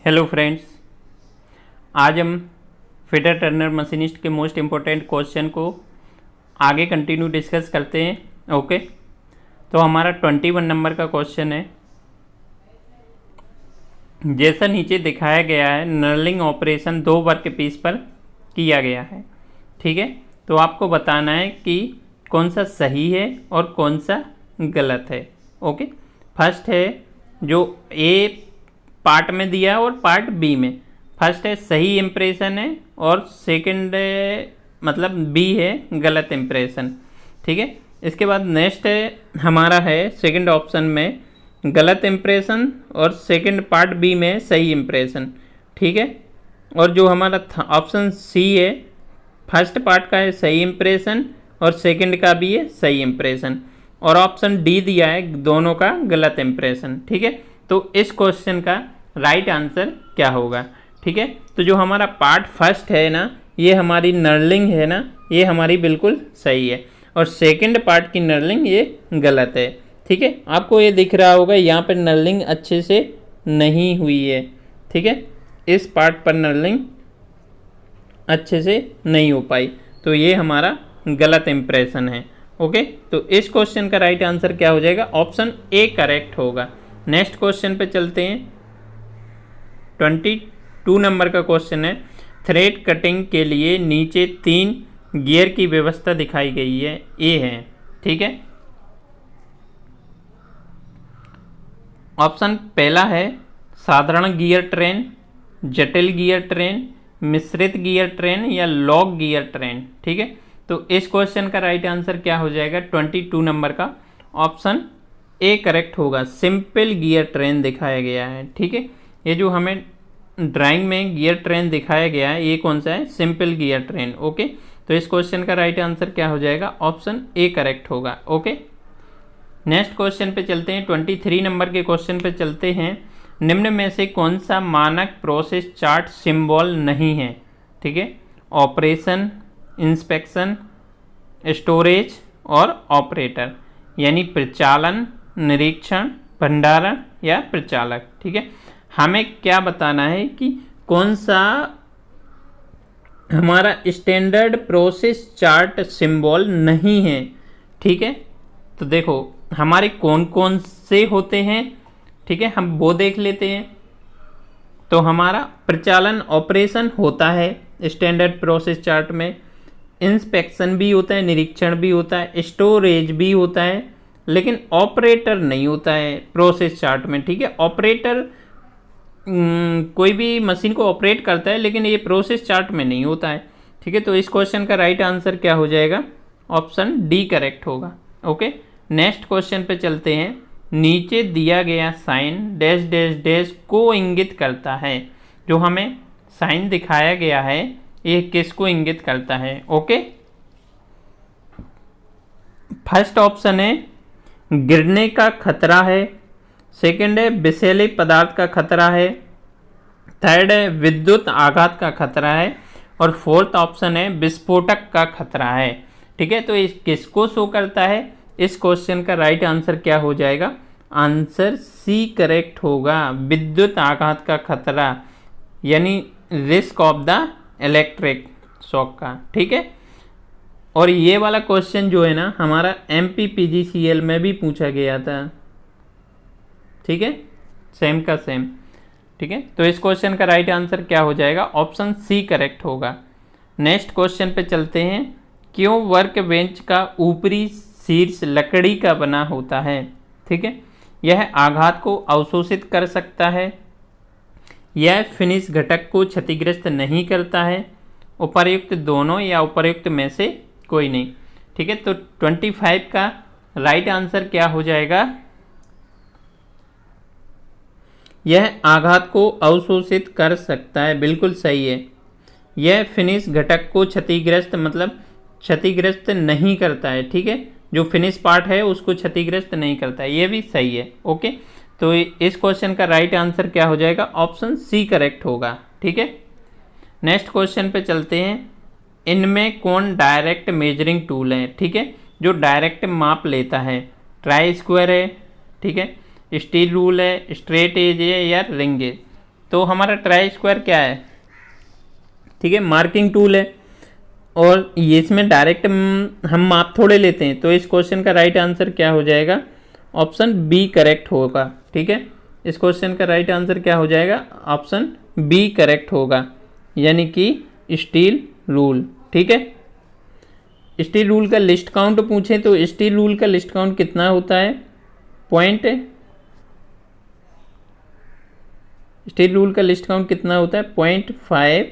Hello friends, आज हम fitter Turner machinist के मोस्ट इम्पोर्टेंट क्वेश्चन को आगे कंटिन्यू डिस्कस करते हैं। ओके, तो हमारा 21 नंबर का क्वेश्चन है। जैसा नीचे दिखाया गया है, नर्लिंग ऑपरेशन 2 वर्क पीस पर किया गया है। ठीक है, तो आपको बताना है कि कौन सा सही है और कौन सा गलत है। ओके, फर्स्ट है जो ए पार्ट में दिया है और पार्ट बी में। फर्स्ट है सही इम्प्रेशन है और सेकंड मतलब बी है गलत इम्प्रेशन। ठीक है, इसके बाद नेक्स्ट है हमारा है सेकंड ऑप्शन में गलत इम्प्रेशन और सेकंड पार्ट बी में सही इम्प्रेशन। ठीक है, और जो हमारा ऑप्शन सी है, फर्स्ट पार्ट का है सही इम्प्रेशन और सेकंड का भी है सही इम्प्रेशन, और ऑप्शन डी दिया है दोनों का गलत इम्प्रेशन। ठीक है, तो इस क्वेश्चन का राइट आंसर क्या होगा। ठीक है, तो जो हमारा पार्ट फर्स्ट है ना, ये हमारी नर्लिंग है ना, ये हमारी बिल्कुल सही है, और सेकंड पार्ट की नर्लिंग ये गलत है। ठीक है, आपको ये दिख रहा होगा यहाँ पर नर्लिंग अच्छे से नहीं हुई है। ठीक है, इस पार्ट पर नर्लिंग अच्छे से नहीं हो पाई, तो ये हमारा गलत इम्प्रेशन है। ओके, तो इस क्वेश्चन का राइट आंसर क्या हो जाएगा, ऑप्शन ए करेक्ट होगा। नेक्स्ट क्वेश्चन पे चलते हैं। 22 नंबर का क्वेश्चन है। थ्रेड कटिंग के लिए नीचे 3 गियर की व्यवस्था दिखाई गई है, ए है। ठीक है, ऑप्शन पहला है साधारण गियर ट्रेन, जटिल गियर ट्रेन, मिश्रित गियर ट्रेन या लॉग गियर ट्रेन। ठीक है, तो इस क्वेश्चन का राइट आंसर क्या हो जाएगा 22 नंबर का, ऑप्शन ए करेक्ट होगा। सिंपल गियर ट्रेन दिखाया गया है। ठीक है, ये जो हमें ड्राइंग में गियर ट्रेन दिखाया गया है, ये कौन सा है, सिंपल गियर ट्रेन। ओके, तो इस क्वेश्चन का राइट आंसर क्या हो जाएगा, ऑप्शन ए करेक्ट होगा। ओके, नेक्स्ट क्वेश्चन पे चलते हैं। 23 नंबर के क्वेश्चन पे चलते हैं। निम्न में से कौन सा मानक प्रोसेस चार्ट सिंबल नहीं है। ठीक है, ऑपरेशन, इंस्पेक्शन, स्टोरेज और ऑपरेटर, यानी प्रचालन, निरीक्षण, भंडारण या प्रचालक। ठीक है, हमें क्या बताना है कि कौन सा हमारा स्टैंडर्ड प्रोसेस चार्ट सिंबल नहीं है। ठीक है, तो देखो हमारे कौन कौन से होते हैं। ठीक है, हम वो देख लेते हैं। तो हमारा प्रचालन ऑपरेशन होता है स्टैंडर्ड प्रोसेस चार्ट में, इंस्पेक्शन भी होता है, निरीक्षण भी होता है, स्टोरेज भी होता है, लेकिन ऑपरेटर नहीं होता है प्रोसेस चार्ट में। ठीक है, ऑपरेटर कोई भी मशीन को ऑपरेट करता है, लेकिन ये प्रोसेस चार्ट में नहीं होता है। ठीक है, तो इस क्वेश्चन का राइट आंसर क्या हो जाएगा, ऑप्शन डी करेक्ट होगा। ओके, नेक्स्ट क्वेश्चन पे चलते हैं। नीचे दिया गया साइन डैश डैश डैश को इंगित करता है। जो हमें साइन दिखाया गया है, ये किसको इंगित करता है। ओके, फर्स्ट ऑप्शन है गिरने का खतरा है, सेकंड है विषैले पदार्थ का खतरा है, थर्ड है विद्युत आघात का खतरा है, और फोर्थ ऑप्शन है विस्फोटक का खतरा है। ठीक है, तो इस किसको शो करता है, इस क्वेश्चन का राइट आंसर क्या हो जाएगा, आंसर सी करेक्ट होगा। विद्युत आघात का खतरा, यानी risk of the electric shock का। ठीक है, और ये वाला क्वेश्चन जो है ना, हमारा MPPGCL में भी पूछा गया था। ठीक है, सेम का सेम। ठीक है, तो इस क्वेश्चन का राइट आंसर क्या हो जाएगा, ऑप्शन सी करेक्ट होगा। नेक्स्ट क्वेश्चन पे चलते हैं। क्यों वर्क बेंच का ऊपरी शीर्ष लकड़ी का बना होता है। ठीक है, यह आघात को अवशोषित कर सकता है, यह फिनिश घटक को क्षतिग्रस्त नहीं करता है, उपर्युक्त दोनों या उपर्युक्त में से कोई नहीं। ठीक है, तो 25 का राइट आंसर क्या हो जाएगा, यह आघात को अवशोषित कर सकता है, बिल्कुल सही है। यह फिनिश घटक को क्षतिग्रस्त मतलब क्षतिग्रस्त नहीं करता है। ठीक है, जो फिनिश पार्ट है उसको क्षतिग्रस्त नहीं करता है, ये भी सही है। ओके, तो इस क्वेश्चन का राइट आंसर क्या हो जाएगा, ऑप्शन सी करेक्ट होगा। ठीक है, नेक्स्ट क्वेश्चन पे चलते हैं। इनमें कौन डायरेक्ट मेजरिंग टूल है। ठीक है, जो डायरेक्ट माप लेता है, ट्राई स्क्वायर है। ठीक है, स्टील रूल है, स्ट्रेट एज है या रिंग एज। तो हमारा ट्राई स्क्वायर क्या है, ठीक है, मार्किंग टूल है, और ये इसमें डायरेक्ट हम माप थोड़े लेते हैं। तो इस क्वेश्चन का राइट आंसर क्या हो जाएगा, ऑप्शन बी करेक्ट होगा, ठीक है। इस क्वेश्चन का राइट आंसर क्या हो जाएगा, ऑप्शन बी करेक्ट होगा, यानी कि स्टील रूल, ठीक है। स्टील रूल का लिस्ट काउंट पूछे तो स्टील रूल का लिस्ट काउंट कितना होता है, स्टील रूल का लिस्ट काउंट कितना होता है, 0.5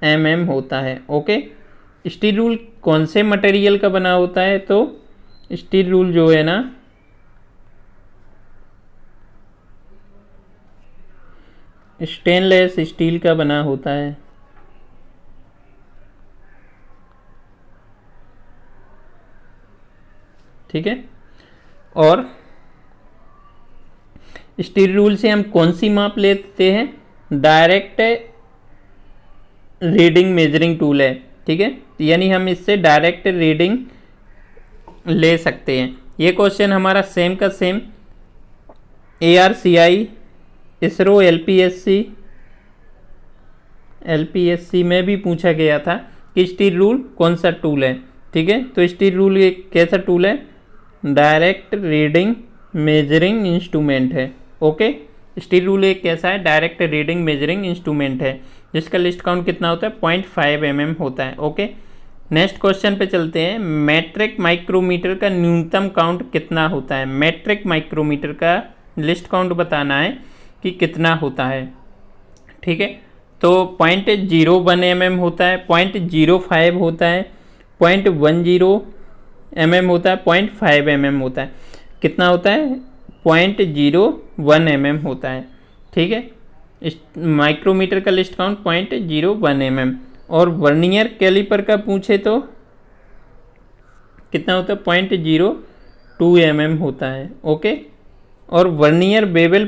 mm होता है, ओके। स्टील रूल कौन से मटेरियल का बना होता है, तो स्टील रूल जो है ना स्टेनलेस स्टील का बना होता है, ठीक है। और स्टील रूल से हम कौन सी माप लेते हैं, डायरेक्ट रीडिंग मेजरिंग टूल है, ठीक है, यानी हम इससे डायरेक्ट रीडिंग ले सकते हैं। ये क्वेश्चन हमारा सेम का सेम ARCI, इसरो, LPSC में भी पूछा गया था कि स्टील रूल कौन सा टूल है, ठीक है। तो स्टील रूल एक कैसा टूल है, डायरेक्ट रीडिंग मेजरिंग इंस्ट्रूमेंट है, ओके। स्टील रूल एक कैसा है, डायरेक्ट रीडिंग मेजरिंग इंस्ट्रूमेंट है, जिसका लिस्ट काउंट कितना होता है, 0.5 mm होता है, ओके। नेक्स्ट क्वेश्चन पे चलते हैं। मैट्रिक माइक्रोमीटर का न्यूनतम काउंट कितना होता है, मैट्रिक माइक्रोमीटर का लिस्ट काउंट बताना है कि कितना होता है, ठीक है। तो 0.01 mm होता है, 0.05 होता है, 0.10 mm होता है, 0.5 mm होता है, कितना होता है, 0.01 mm होता है, ठीक है। इस माइक्रोमीटर का लिस्ट काउंट 0.01 mm। और वर्नियर कैलिपर का पूछे तो कितना होता है, 0.02 mm होता है, ओके। और वर्नियर बेवल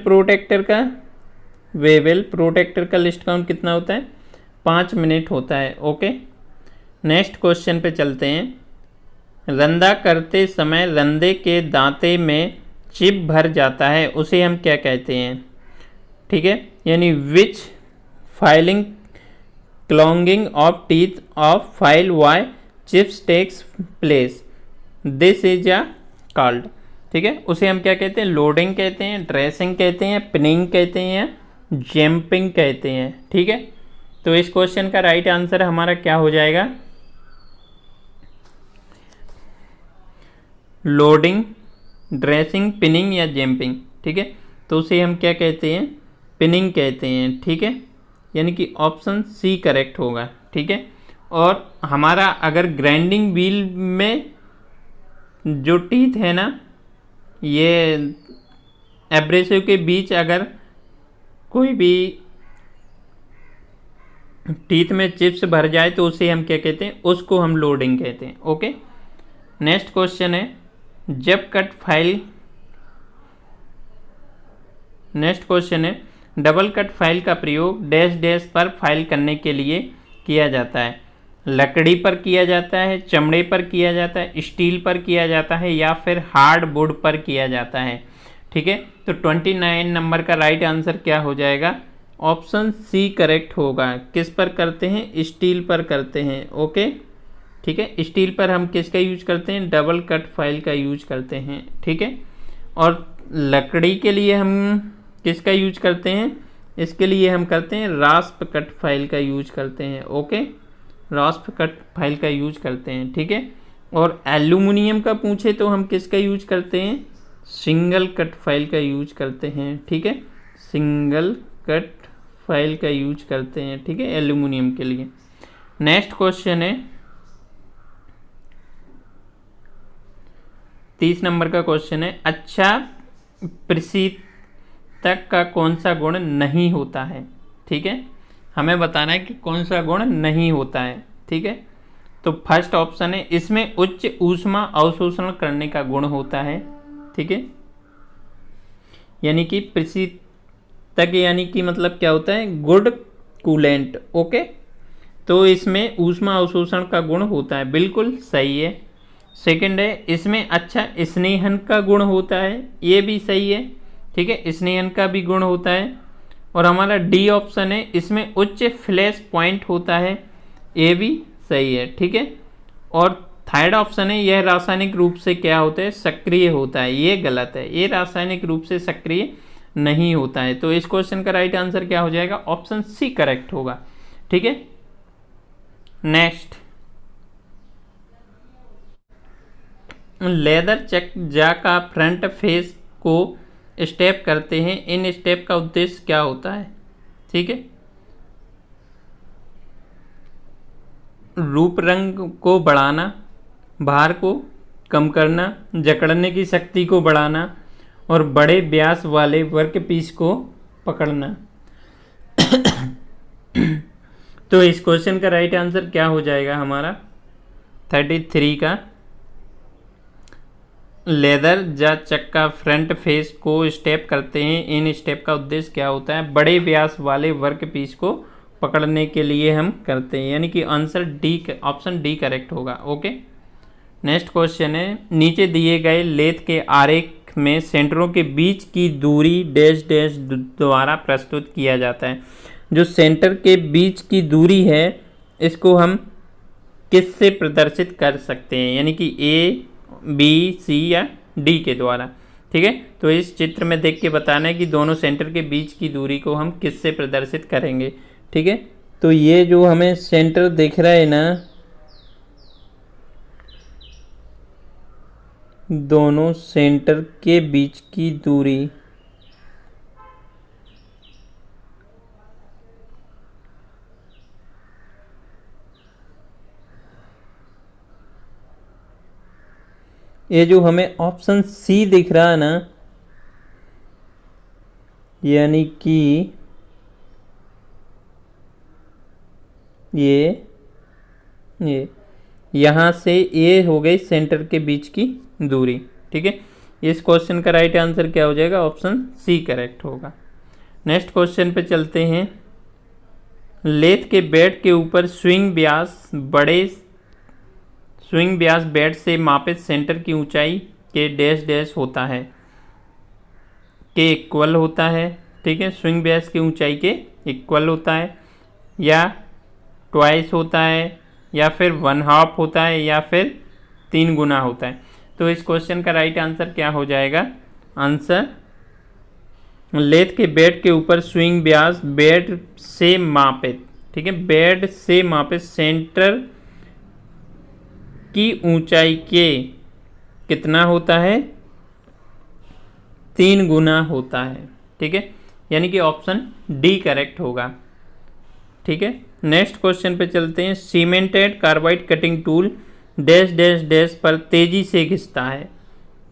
प्रोटेक्टर का लिस्ट काउंट कितना होता है, 5 मिनट होता है, ओके। नेक्स्ट क्वेश्चन पे चलते हैं। रंदा करते समय रंदे के दांते में चिप भर जाता है, उसे हम क्या कहते हैं, ठीक है, यानी विच फाइलिंग क्लॉन्गिंग of teeth of file by chips takes place, this is a called, ठीक है। उसे हम क्या कहते हैं, लोडिंग कहते हैं, ड्रेसिंग कहते हैं, पिनिंग कहते हैं, जंपिंग कहते हैं, ठीक है। तो इस क्वेश्चन का राइट आंसर हमारा क्या हो जाएगा, लोडिंग, ड्रेसिंग, पिनिंग या जंपिंग, ठीक है। तो उसे हम क्या कहते हैं, पिनिंग कहते हैं, ठीक है, यानी कि ऑप्शन सी करेक्ट होगा, ठीक है। और हमारा अगर ग्राइंडिंग व्हील में जो टीथ है ना, ये एब्रेसिव के बीच अगर कोई भी टीथ में चिप्स भर जाए तो उसे हम क्या कहते हैं, उसको हम लोडिंग कहते हैं, ओके। नेक्स्ट क्वेश्चन है, जब कट फाइल, नेक्स्ट क्वेश्चन है, डबल कट फाइल का प्रयोग डैश डैश पर फाइल करने के लिए किया जाता है, लकड़ी पर किया जाता है, चमड़े पर किया जाता है, स्टील पर किया जाता है, या फिर हार्डवुड पर किया जाता है, ठीक है। तो 29 नंबर का राइट आंसर क्या हो जाएगा, ऑप्शन सी करेक्ट होगा। किस पर करते हैं, स्टील पर करते हैं, ओके, ठीक है। स्टील पर हम किसका यूज करते हैं, डबल कट फाइल का यूज करते हैं, ठीक है। और लकड़ी के लिए हम किसका यूज करते हैं, इसके लिए हम करते हैं रास्प कट फाइल का यूज करते हैं, ओके, रास्प कट फाइल का यूज करते हैं, ठीक है। और एल्यूमिनियम का पूछे तो हम किसका यूज करते हैं, सिंगल कट फाइल का यूज करते हैं, ठीक है, सिंगल कट फाइल का यूज करते हैं, ठीक है, एल्यूमिनियम के लिए। नेक्स्ट क्वेश्चन है 30 नंबर का क्वेश्चन है, अच्छा प्रशीतक का कौन सा गुण नहीं होता है, ठीक है, हमें बताना है कि कौन सा गुण नहीं होता है, ठीक है। तो फर्स्ट ऑप्शन है, इसमें उच्च ऊष्मा अवशोषण करने का गुण होता है, ठीक है, यानी कि प्रशीतक यानी कि मतलब क्या होता है, गुड कूलेंट, ओके। तो इसमें ऊष्मा अवशोषण का गुण होता है, बिल्कुल सही है। सेकंड है, इसमें अच्छा स्नेहन का गुण होता है, ये भी सही है, ठीक है, स्नेहन का भी गुण होता है। और हमारा डी ऑप्शन है, इसमें उच्च फ्लैश पॉइंट होता है, ये भी सही है। ठीक है, और थर्ड ऑप्शन है, यह रासायनिक रूप से क्या होता है, सक्रिय होता है, ये गलत है, ये रासायनिक रूप से सक्रिय नहीं होता है। तो इस क्वेश्चन का राइट आंसर क्या हो जाएगा, ऑप्शन सी करेक्ट होगा। ठीक है, नेक्स्ट, लेदर चकजा का फ्रंट फेस को स्टेप करते हैं, इन स्टेप का उद्देश्य क्या होता है। ठीक है, रूप रंग को बढ़ाना, भार को कम करना, जकड़ने की शक्ति को बढ़ाना और बड़े व्यास वाले वर्कपीस को पकड़ना। तो इस क्वेश्चन का राइट आंसर क्या हो जाएगा हमारा 33 का, लेदर या चक्का फ्रंट फेस को स्टेप करते हैं, इन स्टेप का उद्देश्य क्या होता है, बड़े व्यास वाले वर्कपीस को पकड़ने के लिए हम करते हैं, यानी कि answer D, option D correct होगा। ओके, नेक्स्ट क्वेश्चन है, नीचे दिए गए लेथ के आरेख में सेंटरों के बीच की दूरी डैश डैश द्वारा प्रस्तुत किया जाता है। जो सेंटर के बीच की दूरी है इसको हम किससे प्रदर्शित कर सकते हैं, यानी कि ए, बी, सी या डी के द्वारा। ठीक है, तो इस चित्र में देख के बताना है कि दोनों सेंटर के बीच की दूरी को हम किससे प्रदर्शित करेंगे। ठीक है, तो ये जो हमें सेंटर दिख रहा है ना, दोनों सेंटर के बीच की दूरी, ये जो हमें ऑप्शन सी दिख रहा है ना, यानी कि ये यहाँ से ये हो गई सेंटर के बीच की दूरी। ठीक है, इस क्वेश्चन का राइट आंसर क्या हो जाएगा, ऑप्शन सी करेक्ट होगा। नेक्स्ट क्वेश्चन पे चलते हैं, लेथ के बेड के ऊपर स्विंग व्यास बेड से मापित सेंटर की ऊंचाई के डैश डैश होता है, के इक्वल होता है। ठीक है, स्विंग व्यास की ऊंचाई के इक्वल होता है, या ट्वाइस होता है, या फिर 1/2 होता है, या फिर 3 गुना होता है। तो इस क्वेश्चन का राइट आंसर क्या हो जाएगा, आंसर लेथ के बेड के ऊपर स्विंग व्यास बेड से मापित, ठीक है, बेड से मापित सेंटर की ऊंचाई के कितना होता है, 3 गुना होता है। ठीक है, यानी कि ऑप्शन डी करेक्ट होगा। ठीक है, नेक्स्ट क्वेश्चन पे चलते हैं, cemented carbide cutting tool dash dash dash पर तेजी से घिसता है।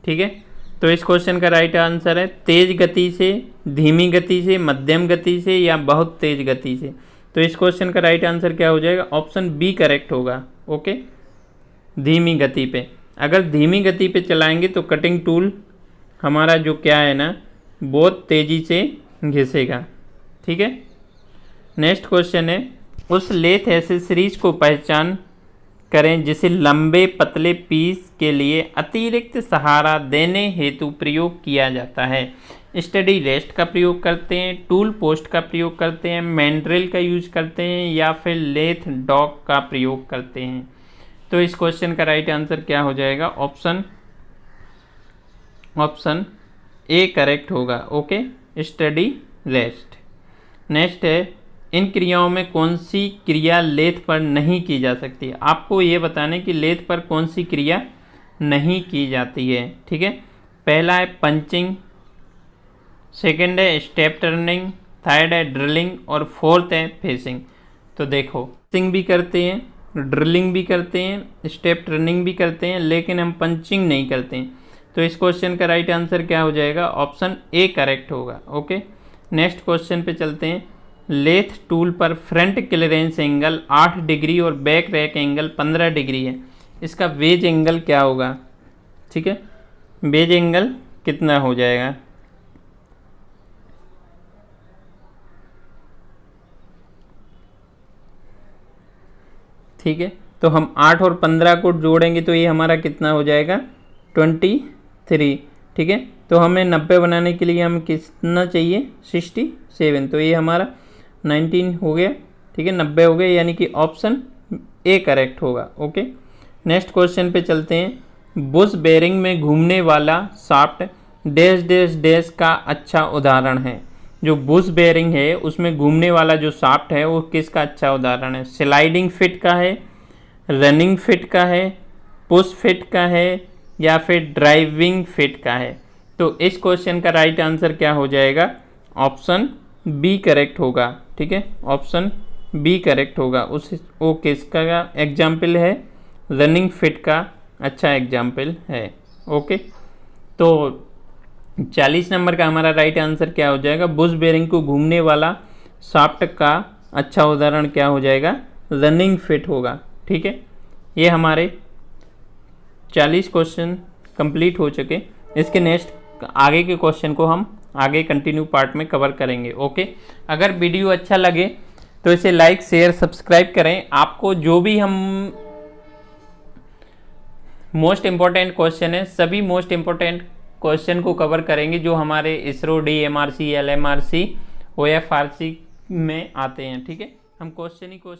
ठीक है, तो इस क्वेश्चन का राइट आंसर है तेज गति से, धीमी गति से, मध्यम गति से या बहुत तेज गति से। तो इस क्वेश्चन का राइट आंसर क्या हो जाएगा, ऑप्शन बी करेक्ट होगा। ओके, धीमी गति पे, अगर धीमी गति पे चलाएंगे तो कटिंग टूल हमारा जो क्या है ना, बहुत तेज़ी से घिसेगा। ठीक है, नेक्स्ट क्वेश्चन है, उस लेथ एसेसरीज को पहचान करें जिसे लंबे पतले पीस के लिए अतिरिक्त सहारा देने हेतु प्रयोग किया जाता है। स्टडी रेस्ट का प्रयोग करते हैं, टूल पोस्ट का प्रयोग करते हैं, मैंड्रिल का यूज करते हैं, या फिर लेथ डॉग का प्रयोग करते हैं। तो इस क्वेश्चन का राइट आंसर क्या हो जाएगा, ऑप्शन ए करेक्ट होगा। Okay, study rest. नेक्स्ट है, इन क्रियाओं में कौन सी क्रिया लेथ पर नहीं की जा सकती। आपको ये बताना है कि लेथ पर कौन सी क्रिया नहीं की जाती है। ठीक है, पहला है पंचिंग, सेकंड है स्टेप टर्निंग, थर्ड है ड्रिलिंग और फोर्थ है फेसिंग। तो देखो, पंचिंग भी करते हैं, ड्रिलिंग भी करते हैं, स्टेप टर्निंग भी करते हैं, लेकिन हम पंचिंग नहीं करते हैं। तो इस क्वेश्चन का राइट आंसर क्या हो जाएगा, ऑप्शन ए करेक्ट होगा। ओके, नेक्स्ट क्वेश्चन पे चलते हैं, लेथ टूल पर फ्रंट क्लियरेंस एंगल 8 डिग्री और बैक रैक एंगल 15 डिग्री है, इसका वेज एंगल क्या होगा। ठीक है, वेज एंगल कितना हो जाएगा, ठीक है, तो हम 8 और 15 को जोड़ेंगे तो ये हमारा कितना हो जाएगा 23। ठीक है, तो हमें 90 बनाने के लिए हमें कितना चाहिए 67, तो ये हमारा 19 हो गया, ठीक है, 90 हो गए, यानी कि ऑप्शन ए करेक्ट होगा। ओके, नेक्स्ट क्वेश्चन पे चलते हैं। बुश बेरिंग में घूमने वाला शाफ्ट डैश डैश डैश का अच्छा उदाहरण है। जो बुश बेरिंग है उसमें घूमने वाला जो शाफ्ट है वो किसका अच्छा उदाहरण है? स्लाइडिंग फिट का है, रनिंग फिट का है, पुश फिट का है, या फिर ड्राइविंग फिट का है? तो इस क्वेश्चन का राइट आंसर क्या हो जाएगा? ऑप्शन बी करेक्ट होगा। ठीक है, ऑप्शन बी करेक्ट होगा। उस वो किसका एग्जाम्पल है? रनिंग फिट का अच्छा एग्जाम्पल है। ओके, तो 40 नंबर का हमारा राइट आंसर क्या हो जाएगा? बुश बेरिंग को घूमने वाला शाफ्ट का अच्छा उदाहरण क्या हो जाएगा? रनिंग फिट होगा। ठीक है, ये हमारे 40 क्वेश्चन कंप्लीट हो चुके। इसके नेक्स्ट आगे के क्वेश्चन को हम आगे कंटिन्यू पार्ट में कवर करेंगे। ओके, अगर वीडियो अच्छा लगे तो इसे लाइक शेयर सब्सक्राइब करें। आपको जो भी हम मोस्ट इम्पॉर्टेंट क्वेश्चन है, सभी मोस्ट इम्पॉर्टेंट क्वेश्चन को कवर करेंगे जो हमारे इसरो, DMRC, LMRC, OFRC में आते हैं। ठीक है, हम क्वेश्चन को